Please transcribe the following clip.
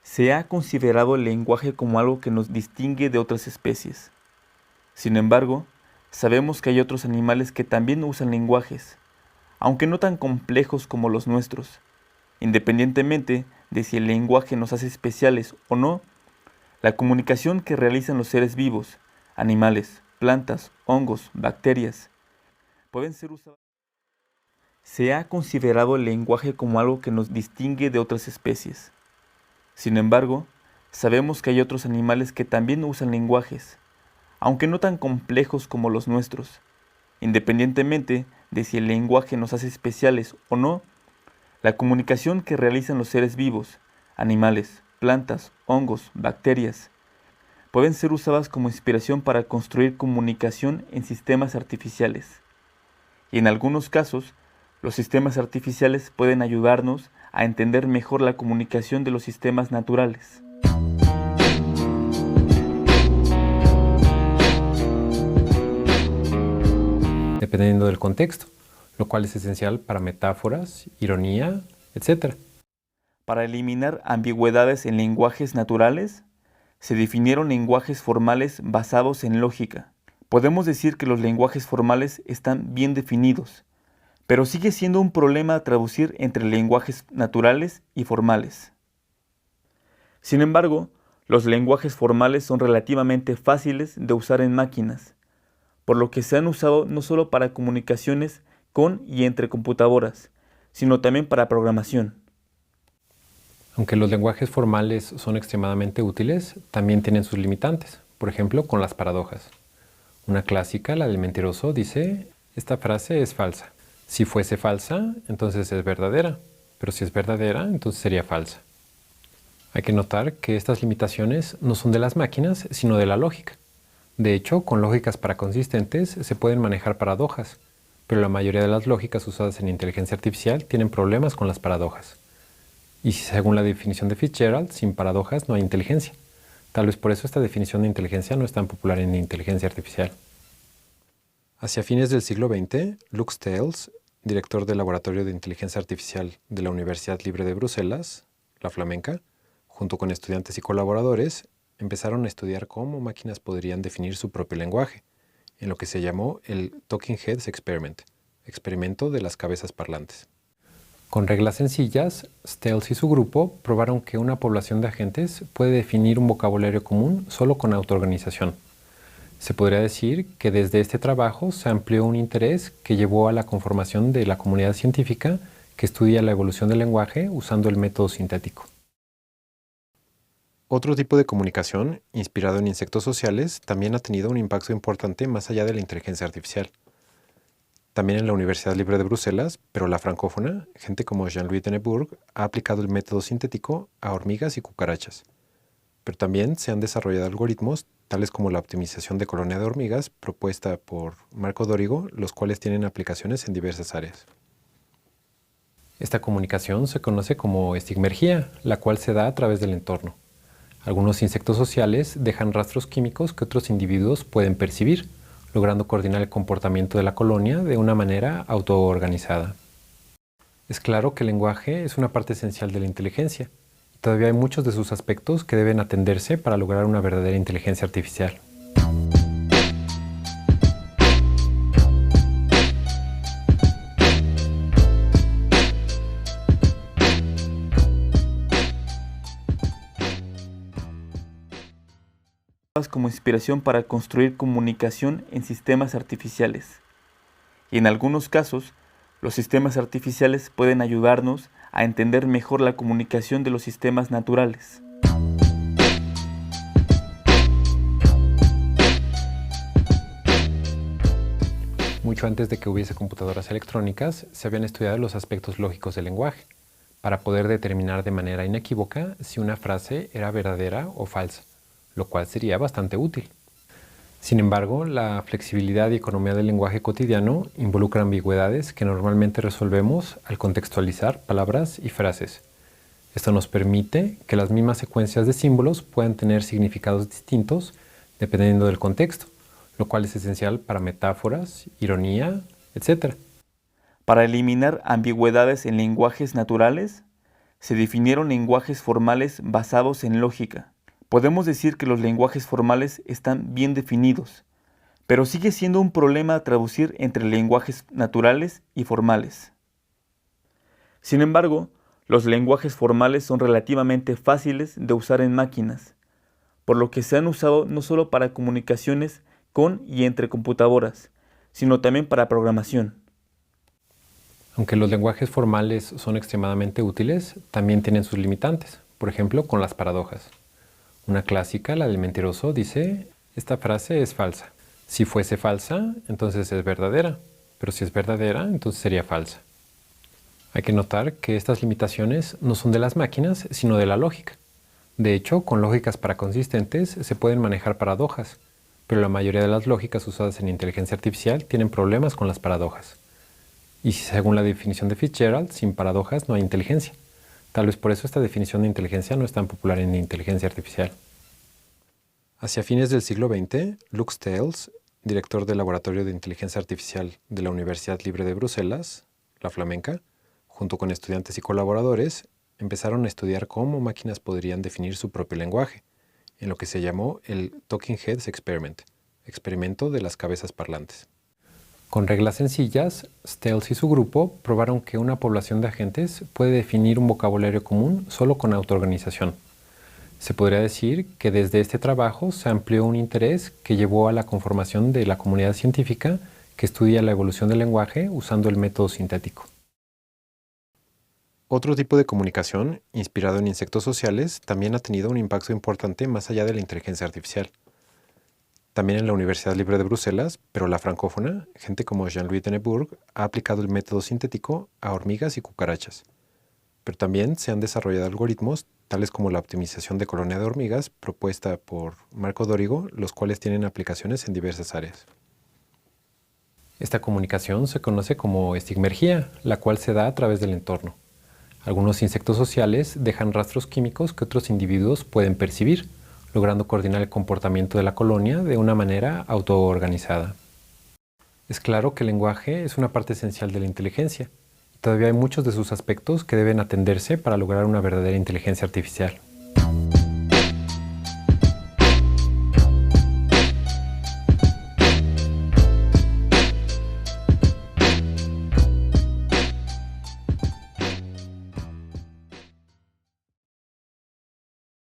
Se ha considerado el lenguaje como algo que nos distingue de otras especies. Sin embargo, sabemos que hay otros animales que también usan lenguajes, aunque no tan complejos como los nuestros. Independientemente de si el lenguaje nos hace especiales o no, la comunicación que realizan los seres vivos, animales, plantas, hongos, bacterias, pueden ser usadas. Se ha considerado el lenguaje como algo que nos distingue de otras especies. Sin embargo, sabemos que hay otros animales que también usan lenguajes, aunque no tan complejos como los nuestros. Independientemente de si el lenguaje nos hace especiales o no, la comunicación que realizan los seres vivos, animales, plantas, hongos, bacterias, pueden ser usadas como inspiración para construir comunicación en sistemas artificiales. Y en algunos casos, los sistemas artificiales pueden ayudarnos a entender mejor la comunicación de los sistemas naturales. Dependiendo del contexto, lo cual es esencial para metáforas, ironía, etc. Para eliminar ambigüedades en lenguajes naturales, se definieron lenguajes formales basados en lógica. Podemos decir que los lenguajes formales están bien definidos, pero sigue siendo un problema traducir entre lenguajes naturales y formales. Sin embargo, los lenguajes formales son relativamente fáciles de usar en máquinas, por lo que se han usado no solo para comunicaciones con y entre computadoras, sino también para programación. Aunque los lenguajes formales son extremadamente útiles, también tienen sus limitantes, por ejemplo con las paradojas. Una clásica, la del mentiroso, dice: esta frase es falsa. Si fuese falsa, entonces es verdadera, pero si es verdadera, entonces sería falsa. Hay que notar que estas limitaciones no son de las máquinas, sino de la lógica. De hecho, con lógicas paraconsistentes se pueden manejar paradojas, pero la mayoría de las lógicas usadas en inteligencia artificial tienen problemas con las paradojas. Y según la definición de Fitzgerald, sin paradojas no hay inteligencia. Tal vez por eso esta definición de inteligencia no es tan popular en inteligencia artificial. Hacia fines del siglo XX, Lux Thales, director del Laboratorio de Inteligencia Artificial de la Universidad Libre de Bruselas, la Flamenca, junto con estudiantes y colaboradores, empezaron a estudiar cómo máquinas podrían definir su propio lenguaje, en lo que se llamó el Talking Heads Experiment, experimento de las cabezas parlantes. Con reglas sencillas, Thales y su grupo probaron que una población de agentes puede definir un vocabulario común solo con autoorganización. Se podría decir que desde este trabajo se amplió un interés que llevó a la conformación de la comunidad científica que estudia la evolución del lenguaje usando el método sintético. Otro tipo de comunicación, inspirado en insectos sociales, también ha tenido un impacto importante más allá de la inteligencia artificial. También en la Universidad Libre de Bruselas, pero la francófona, gente como Jean-Louis Denneburg ha aplicado el método sintético a hormigas y cucarachas. Pero también se han desarrollado algoritmos, tales como la optimización de colonia de hormigas, propuesta por Marco Dorigo, los cuales tienen aplicaciones en diversas áreas. Esta comunicación se conoce como estigmergía, la cual se da a través del entorno. Algunos insectos sociales dejan rastros químicos que otros individuos pueden percibir, logrando coordinar el comportamiento de la colonia de una manera autoorganizada. Es claro que el lenguaje es una parte esencial de la inteligencia, y todavía hay muchos de sus aspectos que deben atenderse para lograr una verdadera inteligencia artificial. Como inspiración para construir comunicación en sistemas artificiales. Y en algunos casos, los sistemas artificiales pueden ayudarnos a entender mejor la comunicación de los sistemas naturales. Mucho antes de que hubiese computadoras electrónicas, se habían estudiado los aspectos lógicos del lenguaje, para poder determinar de manera inequívoca si una frase era verdadera o falsa, lo cual sería bastante útil. Sin embargo, la flexibilidad y economía del lenguaje cotidiano involucra ambigüedades que normalmente resolvemos al contextualizar palabras y frases. Esto nos permite que las mismas secuencias de símbolos puedan tener significados distintos dependiendo del contexto, lo cual es esencial para metáforas, ironía, etc. Para eliminar ambigüedades en lenguajes naturales, se definieron lenguajes formales basados en lógica. Podemos decir que los lenguajes formales están bien definidos, pero sigue siendo un problema traducir entre lenguajes naturales y formales. Sin embargo, los lenguajes formales son relativamente fáciles de usar en máquinas, por lo que se han usado no solo para comunicaciones con y entre computadoras, sino también para programación. Aunque los lenguajes formales son extremadamente útiles, también tienen sus limitantes, por ejemplo, con las paradojas. Una clásica, la del mentiroso, dice, esta frase es falsa. Si fuese falsa, entonces es verdadera, pero si es verdadera, entonces sería falsa. Hay que notar que estas limitaciones no son de las máquinas, sino de la lógica. De hecho, con lógicas paraconsistentes se pueden manejar paradojas, pero la mayoría de las lógicas usadas en inteligencia artificial tienen problemas con las paradojas. Y según la definición de Fitzgerald, sin paradojas no hay inteligencia. Tal vez por eso esta definición de inteligencia no es tan popular en inteligencia artificial. Hacia fines del siglo XX, Lux Thales, director del Laboratorio de Inteligencia Artificial de la Universidad Libre de Bruselas, la Flamenca, junto con estudiantes y colaboradores, empezaron a estudiar cómo máquinas podrían definir su propio lenguaje, en lo que se llamó el Talking Heads Experiment, experimento de las cabezas parlantes. Con reglas sencillas, Thales y su grupo probaron que una población de agentes puede definir un vocabulario común solo con autoorganización. Se podría decir que desde este trabajo se amplió un interés que llevó a la conformación de la comunidad científica que estudia la evolución del lenguaje usando el método sintético. Otro tipo de comunicación, inspirado en insectos sociales, también ha tenido un impacto importante más allá de la inteligencia artificial. También en la Universidad Libre de Bruselas, pero la francófona, gente como Jean-Louis Denneburg ha aplicado el método sintético a hormigas y cucarachas. Pero también se han desarrollado algoritmos, tales como la optimización de colonia de hormigas, propuesta por Marco Dorigo, los cuales tienen aplicaciones en diversas áreas. Esta comunicación se conoce como estigmergía, la cual se da a través del entorno. Algunos insectos sociales dejan rastros químicos que otros individuos pueden percibir, logrando coordinar el comportamiento de la colonia de una manera autoorganizada. Es claro que el lenguaje es una parte esencial de la inteligencia. Todavía hay muchos de sus aspectos que deben atenderse para lograr una verdadera inteligencia artificial.